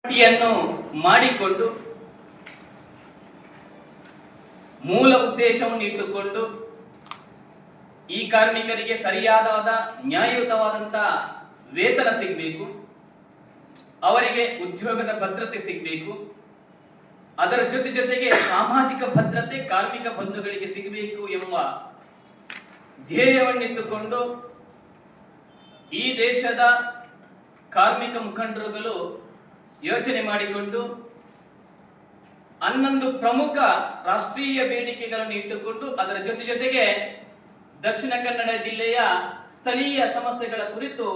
ಪಟ್ಟಿಯನ್ನು ಮಾಡಿಕೊಂಡು ಮೂಲ ಉದ್ದೇಶವನ್ನು ಇಟ್ಟುಕೊಂಡು ಈ ಕಾರ್ಮಿಕರಿಗೆ ಸರಿಯಾದ ನ್ಯಾಯಯುತವಾದಂತಹ ವೇತನ ಸಿಗಬೇಕು, ಅವರಿಗೆ ಉದ್ಯೋಗದ ಭದ್ರತೆ ಸಿಗಬೇಕು, ಅದರ ಜೊತೆಗೆ ಸಾಮಾಜಿಕ ಭದ್ರತೆ ಕಾರ್ಮಿಕ ಬಂಧುಗಳಿಗೆ ಸಿಗಬೇಕು ಎಂಬ ಧ್ಯೇಯವನ್ನಿಟ್ಟುಕೊಂಡು ಈ ದೇಶದ ಕಾರ್ಮಿಕ ಮುಖಂಡರುಗಳು ಯೋಚನೆ ಮಾಡಿಕೊಂಡು 11 ಪ್ರಮುಖ ರಾಷ್ಟ್ರೀಯ ಬೇಡಿಕೆಗಳನ್ನು ಇಟ್ಟುಕೊಂಡು ಅದರ ಜೊತೆಗೆ ದಕ್ಷಿಣ ಕನ್ನಡ ಜಿಲ್ಲೆಯ ಸ್ಥಳೀಯ ಸಮಸ್ಯೆಗಳ ಕುರಿತು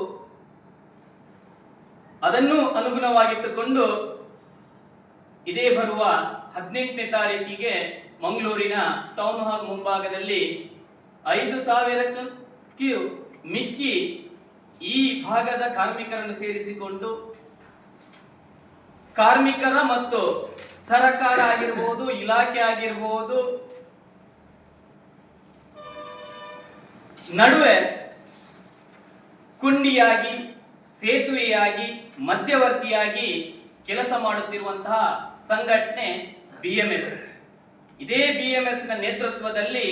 ಅದನ್ನು ಅನುಗುಣವಾಗಿಟ್ಟುಕೊಂಡು ಇದೇ ಬರುವ 18ನೇ ತಾರೀಕಿಗೆ ಮಂಗಳೂರಿನ ಟೌನ್ ಹಾಲ್ ಮುಂಭಾಗದಲ್ಲಿ 5,000ಕ್ಕೂ ಮಿಕ್ಕಿ ಈ ಭಾಗದ ಕಾರ್ಮಿಕರನ್ನು ಸೇರಿಸಿಕೊಂಡು ಕಾರ್ಮಿಕರ ಮತ್ತು ಸರ್ಕಾರ ಆಗಿರಬಹುದು, ಇಲಾಖೆ ಆಗಿರಬಹುದು, ನಡುವೆ ಕೊಂಡಿಯಾಗಿ, ಸೇತುವೆಯಾಗಿ, ಮಧ್ಯವರ್ತಿಯಾಗಿ ಕೆಲಸ ಮಾಡುತ್ತಿರುವಂತಹ ಸಂಘಟನೆ BMS. ಇದೇ BMS ನ ನೇತೃತ್ವದಲ್ಲಿ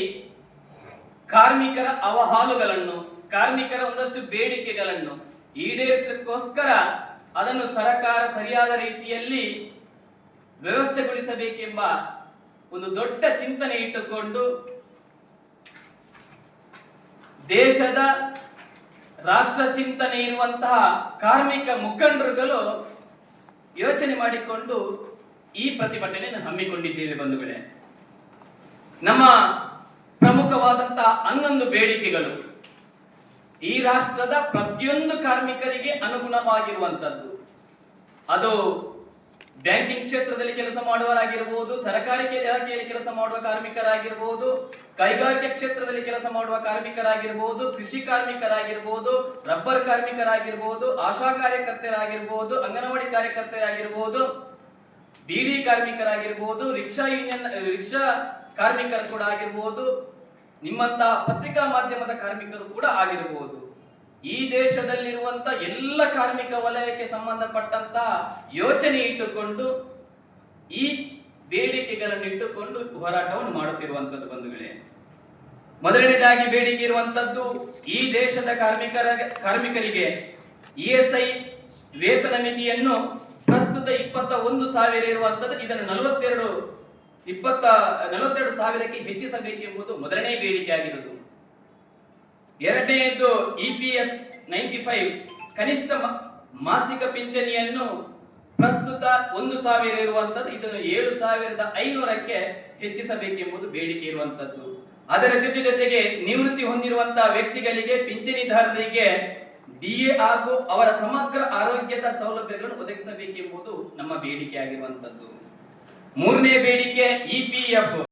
ಕಾರ್ಮಿಕರ ಅವಹಾಲುಗಳನ್ನು, ಕಾರ್ಮಿಕರ ಒಂದಷ್ಟು ಬೇಡಿಕೆಗಳನ್ನು ಈಡೇರಿಸಲಿಕ್ಕೋಸ್ಕರ ಅದನ್ನು ಸರ್ಕಾರ ಸರಿಯಾದ ರೀತಿಯಲ್ಲಿ ವ್ಯವಸ್ಥೆಗೊಳಿಸಬೇಕೆಂಬ ಒಂದು ದೊಡ್ಡ ಚಿಂತನೆ ಇಟ್ಟುಕೊಂಡು ದೇಶದ ರಾಷ್ಟ್ರ ಚಿಂತನೆ ಇರುವಂತಹ ಕಾರ್ಮಿಕ ಮುಖಂಡರುಗಳು ಯೋಚನೆ ಮಾಡಿಕೊಂಡು ಈ ಪ್ರತಿಭಟನೆಯನ್ನು ಹಮ್ಮಿಕೊಂಡಿದ್ದೇವೆ ಬಂಧುಗಳೇ. ನಮ್ಮ ಪ್ರಮುಖವಾದಂತಹ 11 ಬೇಡಿಕೆಗಳು ಈ ರಾಷ್ಟ್ರದ ಪ್ರತಿಯೊಂದು ಕಾರ್ಮಿಕರಿಗೆ ಅನುಗುಣವಾಗಿರುವಂತದ್ದು. ಅದು ಬ್ಯಾಂಕಿಂಗ್ ಕ್ಷೇತ್ರದಲ್ಲಿ ಕೆಲಸ ಮಾಡುವವರಾಗಿರಬಹುದು, ಸರ್ಕಾರಿ ಇಲಾಖೆಯಲ್ಲಿ ಕೆಲಸ ಮಾಡುವ ಕಾರ್ಮಿಕರಾಗಿರಬಹುದು, ಕೈಗಾರಿಕೆ ಕ್ಷೇತ್ರದಲ್ಲಿ ಕೆಲಸ ಮಾಡುವ ಕಾರ್ಮಿಕರಾಗಿರಬಹುದು, ಕೃಷಿ ಕಾರ್ಮಿಕರಾಗಿರಬಹುದು, ರಬ್ಬರ್ ಕಾರ್ಮಿಕರಾಗಿರಬಹುದು, ಆಶಾ ಕಾರ್ಯಕರ್ತರಾಗಿರಬಹುದು, ಅಂಗನವಾಡಿ ಕಾರ್ಯಕರ್ತರಾಗಿರಬಹುದು, ಬಿಡಿ ಕಾರ್ಮಿಕರಾಗಿರಬಹುದು, ರಿಕ್ಷಾ ಕಾರ್ಮಿಕರು ಕೂಡ ಆಗಿರಬಹುದು, ನಿಮ್ಮಂತ ಪತ್ರಿಕಾ ಮಾಧ್ಯಮದ ಕಾರ್ಮಿಕರು ಕೂಡ ಆಗಿರಬಹುದು. ಈ ದೇಶದಲ್ಲಿರುವಂತ ಎಲ್ಲ ಕಾರ್ಮಿಕ ವಲಯಕ್ಕೆ ಸಂಬಂಧಪಟ್ಟಂತ ಯೋಚನೆ ಇಟ್ಟುಕೊಂಡು ಈ ಬೇಡಿಕೆಗಳನ್ನು ಇಟ್ಟುಕೊಂಡು ಹೋರಾಟವನ್ನು ಮಾಡುತ್ತಿರುವಂತದ್ದು ಬಂಧುಗಳೇ. ಮೊದಲನೇದಾಗಿ ಬೇಡಿಕೆ ಇರುವಂತದ್ದು ಈ ದೇಶದ ಕಾರ್ಮಿಕರಿಗೆ ESI ವೇತನ ಮಿತಿಯನ್ನು ಪ್ರಸ್ತುತ 21,000 ಇರುವಂತದ್ದು ಇದನ್ನು 42,000ಕ್ಕೆ ಹೆಚ್ಚಿಸಬೇಕೆಂಬುದು ಮೊದಲನೇ ಬೇಡಿಕೆ ಆಗಿರುವುದು. ಎರಡನೆಯದು EPS 95 ಕನಿಷ್ಠ ಮಾಸಿಕ ಪಿಂಚಣಿಯನ್ನು ಪ್ರಸ್ತುತ 1,000 ಇರುವಂತದ್ದು ಇದನ್ನು 7,500ಕ್ಕೆ ಹೆಚ್ಚಿಸಬೇಕೆಂಬುದು ಬೇಡಿಕೆ ಇರುವಂತದ್ದು. ಅದರ ಜೊತೆಗೆ ನಿವೃತ್ತಿ ಹೊಂದಿರುವಂತಹ ವ್ಯಕ್ತಿಗಳಿಗೆ, ಪಿಂಚಣಿದಾರರಿಗೆ DA ಹಾಗೂ ಅವರ ಸಮಗ್ರ ಆರೋಗ್ಯದ ಸೌಲಭ್ಯಗಳನ್ನು ಒದಗಿಸಬೇಕೆಂಬುದು ನಮ್ಮ ಬೇಡಿಕೆ ಆಗಿರುವಂತದ್ದು. ಮೂರನೇ ಬೇಡಿಕೆ EPF